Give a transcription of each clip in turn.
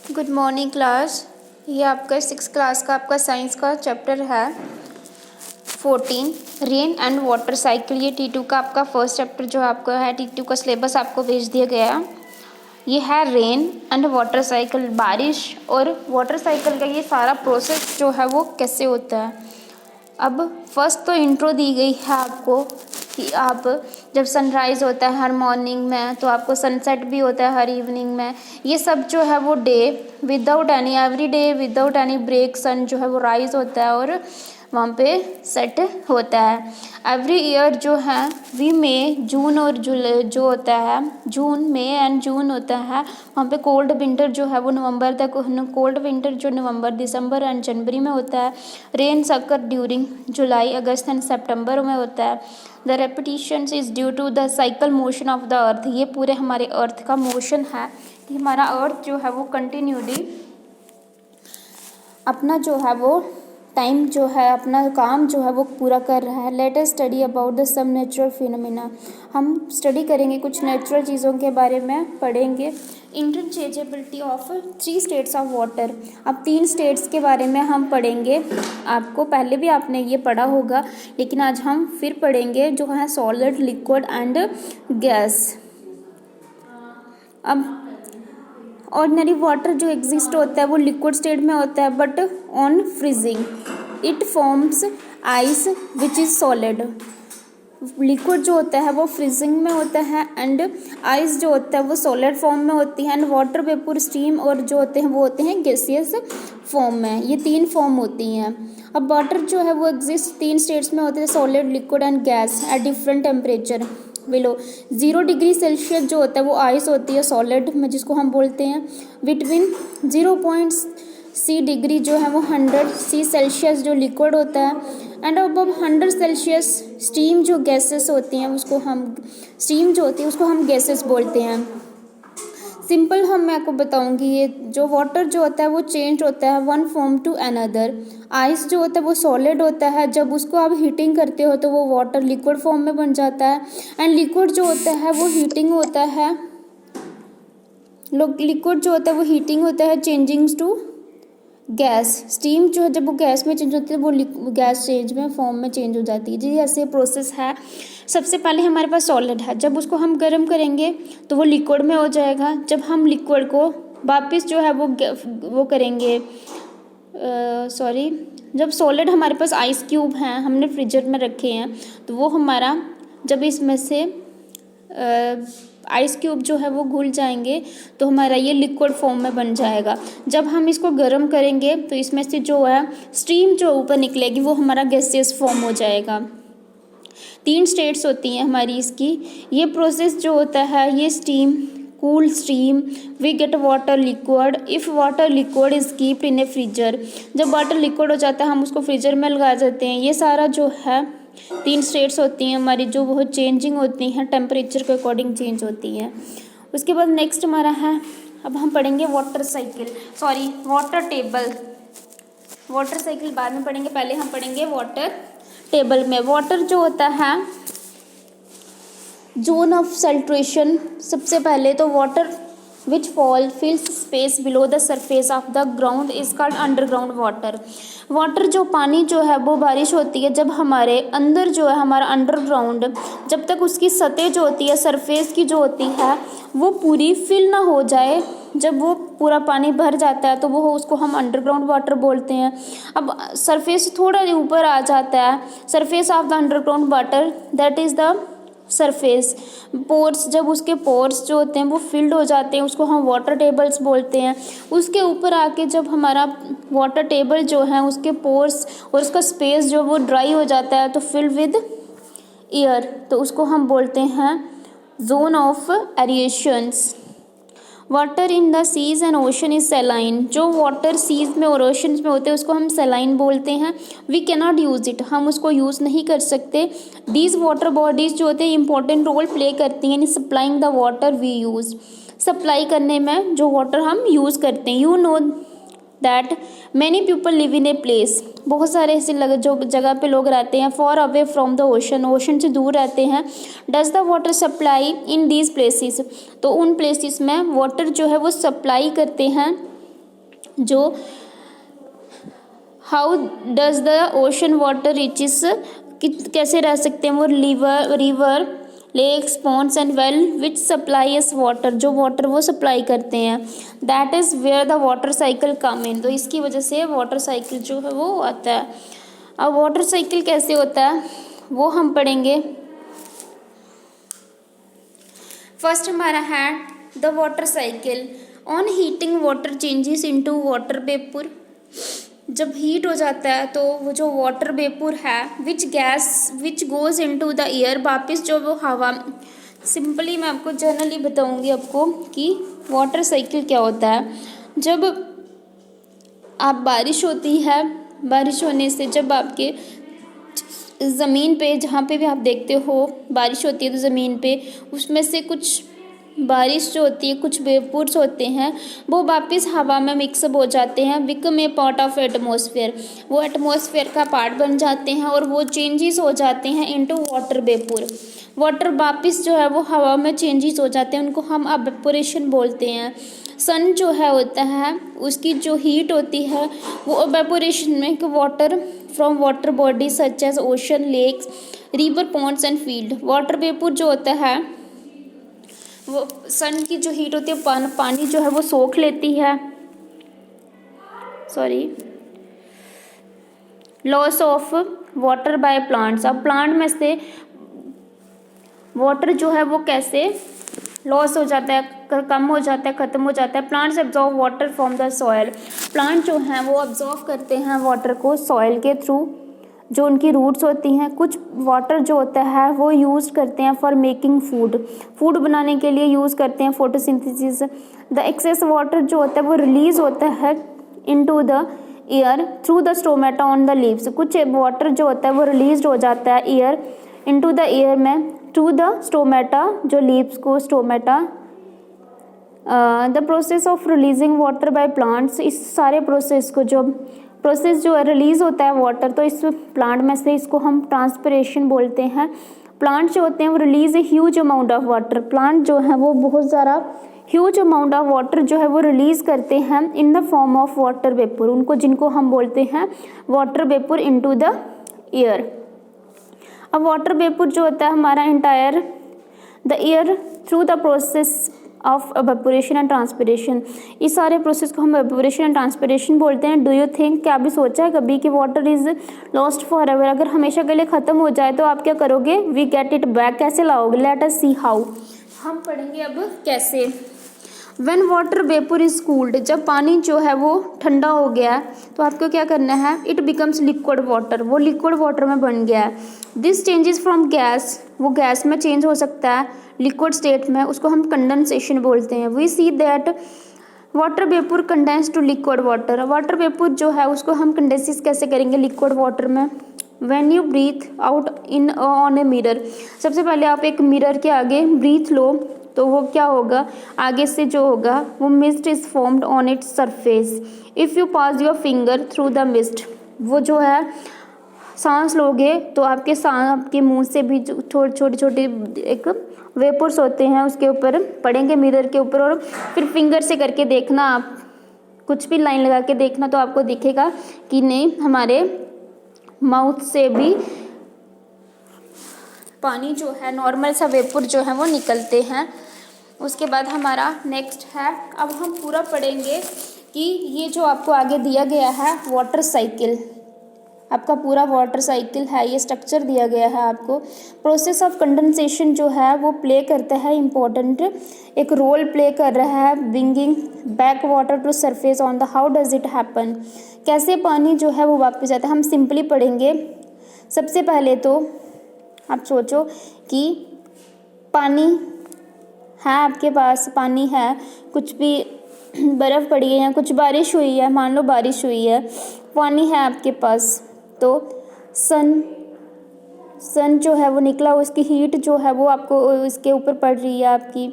Good morning class. ये आपका 6 class का आपका साइंस का चैप्टर है 14 रेन एंड वाटर साइकिल। ये T2 का आपका फर्स्ट चैप्टर जो आपका है T2 का सिलेबस आपको भेज दिया गया। ये है रेन एंड वाटर साइकिल, बारिश और वाटर साइकिल का ये सारा प्रोसेस जो है वो कैसे होता है। अब फर्स्ट तो इंट्रो दी गई है आपको कि आप जब सनराइज़ होता है हर मॉर्निंग में तो आपको सनसेट भी होता है हर इवनिंग में। ये सब जो है वो day without any every day without any break sun जो है वो राइज़ होता है और वहाँ पे सेट होता है। एवरी ईयर जो है वी मई जून और जुलाई जो होता है जून मई एंड जून होता है। वहाँ पे कोल्ड विंटर जो है वो नवंबर तक, कोल्ड विंटर जो नवंबर दिसंबर एंड जनवरी में होता है। Rain occur during July August and September में होता है। The repetition is due to the cycle motion of the earth. ये पूरे हमारे अर्थ का मोशन है कि हमारा अर्थ जो है वो कंटिन्यूली अपना जो है वो टाइम जो है अपना काम जो है वो पूरा कर रहा है। Let us study about the some natural phenomena. हम स्टडी करेंगे कुछ नेचुरल चीज़ों के बारे में पढ़ेंगे। Interchangeability of 3 states of water. अब 3 स्टेट्स के बारे में हम पढ़ेंगे। आपको पहले भी आपने ये पढ़ा होगा लेकिन आज हम फिर पढ़ेंगे जो है सॉलिड, लिक्विड एंड गैस। अब ऑर्डिनरी वाटर जो एग्जिस्ट होता है वो लिक्विड स्टेट में होता है but on freezing it forms ice which is solid. Liquid जो होता है वो फ्रीजिंग में होता है एंड आइस जो होता है वो सॉलिड फॉर्म में होती है एंड वाटर वेपर, स्टीम और जो होते हैं वो होते हैं गैसियस फॉर्म में। ये 3 फॉर्म होती हैं। अब वाटर जो है वो एग्जिस्ट 3 स्टेट्स में होते हैं solid, liquid and gas at different temperature. Below 0 degree Celsius जो होता है वो आइस होती है सॉलिड में जिसको हम बोलते हैं। बिटवीन 0.C डिग्री जो है वो 100 सेल्सियस जो लिक्विड होता है एंड अबव 100 सेल्सियस स्टीम जो गैसेस होती हैं उसको हम स्टीम जो होती है उसको हम गैसेस बोलते हैं। सिंपल मैं आपको बताऊंगी। ये जो वाटर जो होता है वो चेंज होता है one form to another. Ice जो होता है वो सॉलिड होता है, जब उसको आप हीटिंग करते हो तो वो वाटर लिक्विड फॉर्म में बन जाता है एंड लिक्विड जो होता है वो हीटिंग होता है। लिक्विड जो होता है वो हीटिंग होता है चेंजिंग टू गैस। स्टीम जो है जब वो गैस में चेंज होती है वो गैस चेंज में फॉर्म में चेंज हो जाती है। जी ऐसे प्रोसेस है। सबसे पहले हमारे पास सॉलिड है, जब उसको हम गर्म करेंगे तो वो लिक्विड में हो जाएगा। जब हम लिक्विड को वापस जो है वो करेंगे जब सॉलिड हमारे पास आइस क्यूब हैं हमने फ्रीजर में रखे हैं तो वो हमारा जब इसमें से आइस क्यूब जो है वो घुल जाएंगे तो हमारा ये लिक्विड फॉर्म में बन जाएगा। जब हम इसको गर्म करेंगे तो इसमें से जो है स्टीम जो ऊपर निकलेगी वो हमारा गैसियस फॉर्म हो जाएगा। 3 स्टेट्स होती हैं हमारी इसकी। ये प्रोसेस जो होता है ये steam, cool steam, we get water liquid. If water liquid is keeped in a freezer. जब वाटर लिक्विड हो जाता है हम उसको फ्रीजर में लगा देते हैं। ये सारा जो है 3 स्टेट्स होती हैं हमारी जो बहुत चेंजिंग होती हैं, टेम्परेचर के अकॉर्डिंग चेंज होती हैं। उसके बाद नेक्स्ट हमारा है, अब हम पढ़ेंगे वाटर टेबल। वाटर साइकिल बाद में पढ़ेंगे, पहले हम पढ़ेंगे वाटर टेबल में। वाटर जो होता है जोन ऑफ सैचुरेशन। सबसे पहले तो water which fills space below the surface of the ground is called underground water. Water जो पानी जो है वो बारिश होती है जब हमारे अंदर जो है हमारा अंडरग्राउंड जब तक उसकी सतह जो होती है सरफेस की जो होती है वो पूरी फिल ना हो जाए। जब वो पूरा पानी भर जाता है तो वो उसको हम अंडरग्राउंड वाटर बोलते हैं। अब सरफेस थोड़ा ऊपर आ जाता है, surface of the underground water that is the surface. Pores जब उसके पोर्स जो होते हैं वो फिल्ड हो जाते हैं उसको हम वाटर टेबल्स बोलते हैं। उसके ऊपर आके जब हमारा वाटर टेबल जो है उसके पोर्स और उसका स्पेस जो वो ड्राई हो जाता है तो फिल्ड विद एयर तो उसको हम बोलते हैं zone of aerations. Water in the seas and ocean is saline. जो वाटर सीज में और ओशंस में होते हैं उसको हम सेलाइन बोलते हैं। We can not use it, हम उसको यूज़ नहीं कर सकते। दीज वाटर बॉडीज़ जो होते हैं इंपॉर्टेंट रोल प्ले करती हैं in supplying the water we use. Supply करने में जो वाटर हम यूज़ करते हैं। You know that many people live in a place. बहुत सारे ऐसे जो जगह पे लोग रहते हैं far away from the ocean से दूर रहते हैं। Does the water supply in these places. तो उन प्लेसेस में वाटर जो है वो सप्लाई करते हैं जो how does the ocean water reaches, कैसे रह सकते हैं वो river lakes ponds and well which supply us water, जो वाटर वो सप्लाई करते हैं। That is where the water cycle come in, तो इसकी वजह से वाटर साइकिल जो है वो आता है। अब वाटर साइकिल कैसे होता है वो हम पढ़ेंगे। फर्स्ट हमारा है the water cycle. On heating water changes into water vapour, जब हीट हो जाता है तो वो जो वाटर वेपर है विच गोज़ इनटू द एयर, वापस जो वो हवा, सिंपली मैं आपको जनरली बताऊंगी आपको कि वाटर साइकिल क्या होता है। जब आप बारिश होती है, बारिश होने से जब आपके ज़मीन पे जहाँ पे भी आप देखते हो बारिश होती है तो ज़मीन पे उसमें से कुछ बारिश जो होती है कुछ वेपर्स होते हैं वो वापस हवा में मिक्सअप हो जाते हैं, become a part of atmosphere, वो एटमॉस्फेयर का पार्ट बन जाते हैं और वो चेंजेस हो जाते हैं इनटू वाटर वेपर। वाटर वापस जो है वो हवा में चेंजेस हो जाते हैं, उनको हम एवेपोरेशन बोलते हैं। सन जो है होता है उसकी जो हीट होती है वो एवेपोरेशन में water from water body such as ocean lakes river ponds and field. Water vapour जो होता है वो सन की जो हीट होती है पानी जो है वो सोख लेती है। Loss of water by plants, अब प्लांट में से वाटर जो है वो कैसे लॉस हो जाता है, कम हो जाता है, ख़त्म हो जाता है। Plants absorb water from the soil, plant जो हैं वो एब्जॉर्ब करते हैं वाटर को सॉयल के थ्रू, जो उनकी रूट्स होती हैं। कुछ वाटर जो होता है वो यूज़ करते हैं फॉर मेकिंग फूड बनाने के लिए यूज़ करते हैं, फोटोसिंथेसिस। द एक्सेस वाटर जो होता है वो रिलीज होता है into the air through the stomata on the leaves, कुछ वाटर जो होता है वो रिलीज हो जाता है एयर इनटू द एयर में थ्रू द स्टोमेटा, जो लीव्स को stomata. The process of releasing water by plants, इस सारे प्रोसेस को जो है रिलीज़ होता है वाटर, तो इस प्लांट में से इसको हम ट्रांसपिरेशन बोलते हैं। प्लांट जो होते हैं वो release a huge amount of water, plant जो है वो बहुत ज़्यादा ह्यूज अमाउंट ऑफ वाटर जो है वो रिलीज़ करते हैं in the form of water vapour, उनको जिनको हम बोलते हैं water vapour into the air. अब वाटर वेपर जो होता है हमारा entire the air through the process of evaporation and transpiration, इस सारे प्रोसेस को हम एवेपोरेशन एंड ट्रांसपिरेशन बोलते हैं। डू यू थिंक, क्या अभी सोचा है कभी कि water is lost for ever, अगर हमेशा के लिए ख़त्म हो जाए तो आप क्या करोगे, वी गेट इट बैक, कैसे लाओगे। लेट अस सी हाउ, हम पढ़ेंगे अब कैसे। When water vapour is cooled, जब पानी जो है वो ठंडा हो गया है तो आपको क्या करना है, इट बिकम्स लिक्विड वाटर, वो लिक्विड वाटर में बन गया है। दिस चेंजेस फ्रॉम गैस, वो गैस में चेंज हो सकता है लिक्विड स्टेट में, उसको हम कंडेंसेशन बोलते हैं। We see that water vapour condense to liquid water, water vapour जो है उसको हम कंडेंसिस कैसे करेंगे लिक्विड वाटर में। When you breathe out in on a mirror, सबसे पहले आप एक मिरर के आगे ब्रीथ लो तो वो क्या होगा, आगे से जो होगा वो mist is formed on its surface. If you pass your finger through the mist, वो जो है सांस लोगे तो आपके मुंह से भी छोटे छोटे एक वेपर्स होते हैं उसके ऊपर पड़ेंगे मिरर के ऊपर, और फिर फिंगर से करके देखना, आप कुछ भी लाइन लगा के देखना तो आपको दिखेगा कि नहीं हमारे माउथ से भी पानी जो है नॉर्मल सा वेपर जो है वो निकलते हैं। उसके बाद हमारा नेक्स्ट है, अब हम पूरा पढ़ेंगे कि ये जो आपको आगे दिया गया है वाटर साइकिल, आपका पूरा वाटर साइकिल है, ये स्ट्रक्चर दिया गया है आपको। प्रोसेस ऑफ कंडेंसेशन जो है वो प्ले करता है इम्पोर्टेंट एक रोल प्ले कर रहा है bringing back water to surface on the, how does it happen, कैसे पानी जो है वो वापस आता है। हम सिंपली पढ़ेंगे। सबसे पहले तो आप सोचो कि पानी है आपके पास, पानी है, कुछ भी बर्फ़ पड़ी है या कुछ बारिश हुई है, मान लो बारिश हुई है, पानी है आपके पास, तो सन जो है वो निकला, उसकी हीट जो है वो आपको इसके ऊपर पड़ रही है, आपकी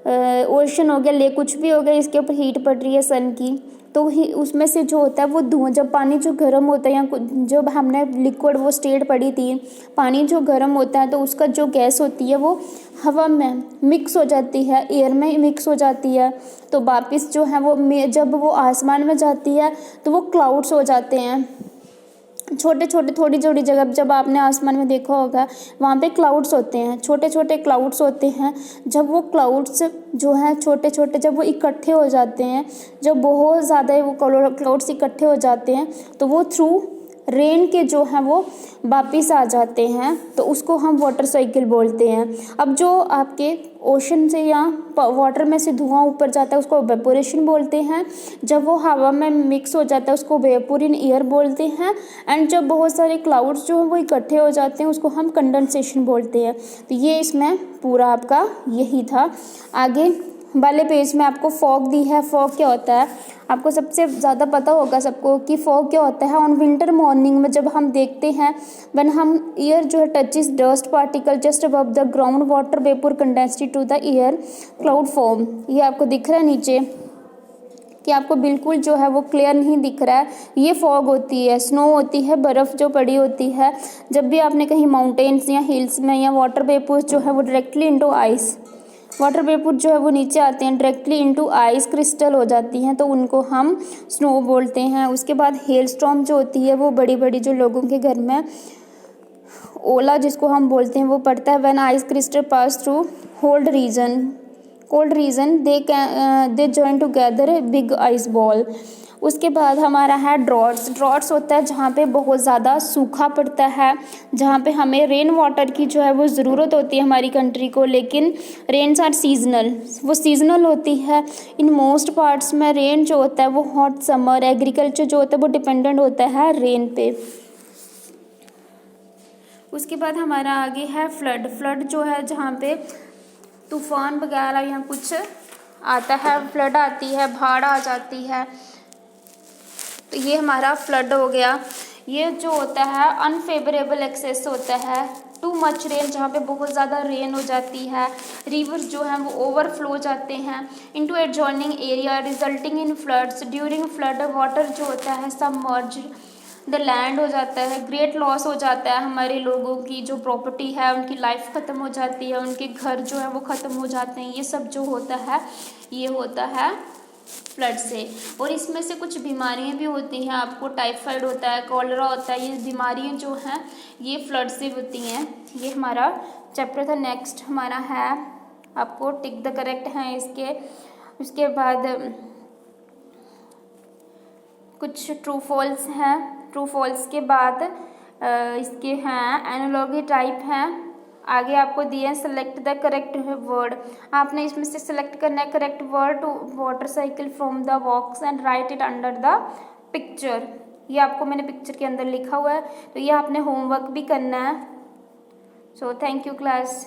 ओशन हो गया, लेक कुछ भी हो गया, इसके ऊपर हीट पड़ रही है सन की, तो ही उसमें से जो होता है वो धुआं, जब पानी जो गर्म होता है या जब हमने लिक्विड वो स्टेट पड़ी थी, पानी जो गर्म होता है तो उसका जो गैस होती है वो हवा में मिक्स हो जाती है, एयर में मिक्स हो जाती है, तो वापस जो है वो जब वो आसमान में जाती है तो वो क्लाउड्स हो जाते हैं, छोटे छोटे थोड़ी थोड़ी जगह जब आपने आसमान में देखा होगा वहाँ पे क्लाउड्स होते हैं, छोटे छोटे क्लाउड्स होते हैं। जब वो क्लाउड्स जो हैं छोटे छोटे जब वो इकट्ठे हो जाते हैं, जब बहुत ज़्यादा वो क्लाउड्स इकट्ठे हो जाते हैं तो वो थ्रू रेन के जो हैं वो वापिस आ जाते हैं, तो उसको हम वाटर साइकिल बोलते हैं। अब जो आपके ओशन से या वाटर में से धुआं ऊपर जाता है उसको वेपोरेशन बोलते हैं, जब वो हवा में मिक्स हो जाता है उसको वेपोर इन एयर बोलते हैं, एंड जब बहुत सारे क्लाउड्स जो हैं वो इकट्ठे हो जाते हैं उसको हम कंडेंसेशन बोलते हैं। तो ये इसमें पूरा आपका यही था। आगे वाले पेज में आपको फॉग दी है। फॉग क्या होता है आपको सबसे ज़्यादा पता होगा सबको कि फॉग क्या होता है। ऑन विंटर मॉर्निंग में जब हम देखते हैं व्हेन हम एयर जो है touches dust particle just above the ground water vapour condensed to the air cloud form. ये आपको दिख रहा है नीचे कि आपको बिल्कुल जो है वो क्लियर नहीं दिख रहा है, ये फॉग होती है, स्नो होती है, बर्फ़ जो पड़ी होती है। जब भी आपने कहीं माउंटेन्स या हिल्स में या वाटर वेपर्स जो है वो directly into ice, water vapour जो है वो नीचे आते हैं डायरेक्टली इनटू आइस क्रिस्टल हो जाती हैं, तो उनको हम स्नो बोलते हैं। उसके बाद हेल स्टॉर्म जो होती है वो बड़ी बड़ी जो लोगों के घर में ओला जिसको हम बोलते हैं वो पड़ता है। When ice crystal pass through cold region they join together big ice ball. उसके बाद हमारा है ड्रॉट्स होता है जहाँ पे बहुत ज़्यादा सूखा पड़ता है, जहाँ पे हमें रेन वाटर की जो है वो ज़रूरत होती है हमारी कंट्री को, लेकिन रेन्स आर सीजनल, वो सीजनल होती है। इन मोस्ट पार्ट्स में रेन जो होता है वो हॉट समर, एग्रीकल्चर जो होता है वो डिपेंडेंट होता है रेन पे। उसके बाद हमारा आगे है फ्लड जो है जहाँ पे तूफान वगैरह या कुछ आता है, फ्लड आती है, बाढ़ आ जाती है, तो ये हमारा फ्लड हो गया। ये जो होता है अनफेवरेबल एक्सेस होता है, टू मच रेन जहाँ पे बहुत ज़्यादा रेन हो जाती है, रिवर्स जो हैं वो ओवरफ्लो जाते हैं into adjoining area resulting in floods. During flood water जो होता है सबमर्ज द लैंड हो जाता है, ग्रेट लॉस हो जाता है, हमारे लोगों की जो प्रॉपर्टी है उनकी लाइफ ख़त्म हो जाती है, उनके घर जो है वो ख़त्म हो जाते हैं। ये सब जो होता है ये होता है फ्लड से। और इसमें से कुछ बीमारियां भी होती हैं, आपको टाइफाइड होता है, कॉलरा होता है, ये बीमारियां जो हैं ये फ्लड से होती हैं। ये हमारा चैप्टर था। नेक्स्ट हमारा है आपको टिक द करेक्ट हैं इसके। उसके बाद कुछ ट्रू फॉल्स हैं, ट्रू फॉल्स के बाद इसके हैं एनालॉगी टाइप हैं। आगे आपको दिए हैं सेलेक्ट द करेक्ट वर्ड, आपने इसमें से सेलेक्ट करना है correct word to water cycle from the box and write it under the picture. ये आपको मैंने पिक्चर के अंदर लिखा हुआ है, तो ये आपने होमवर्क भी करना है। So thank you class.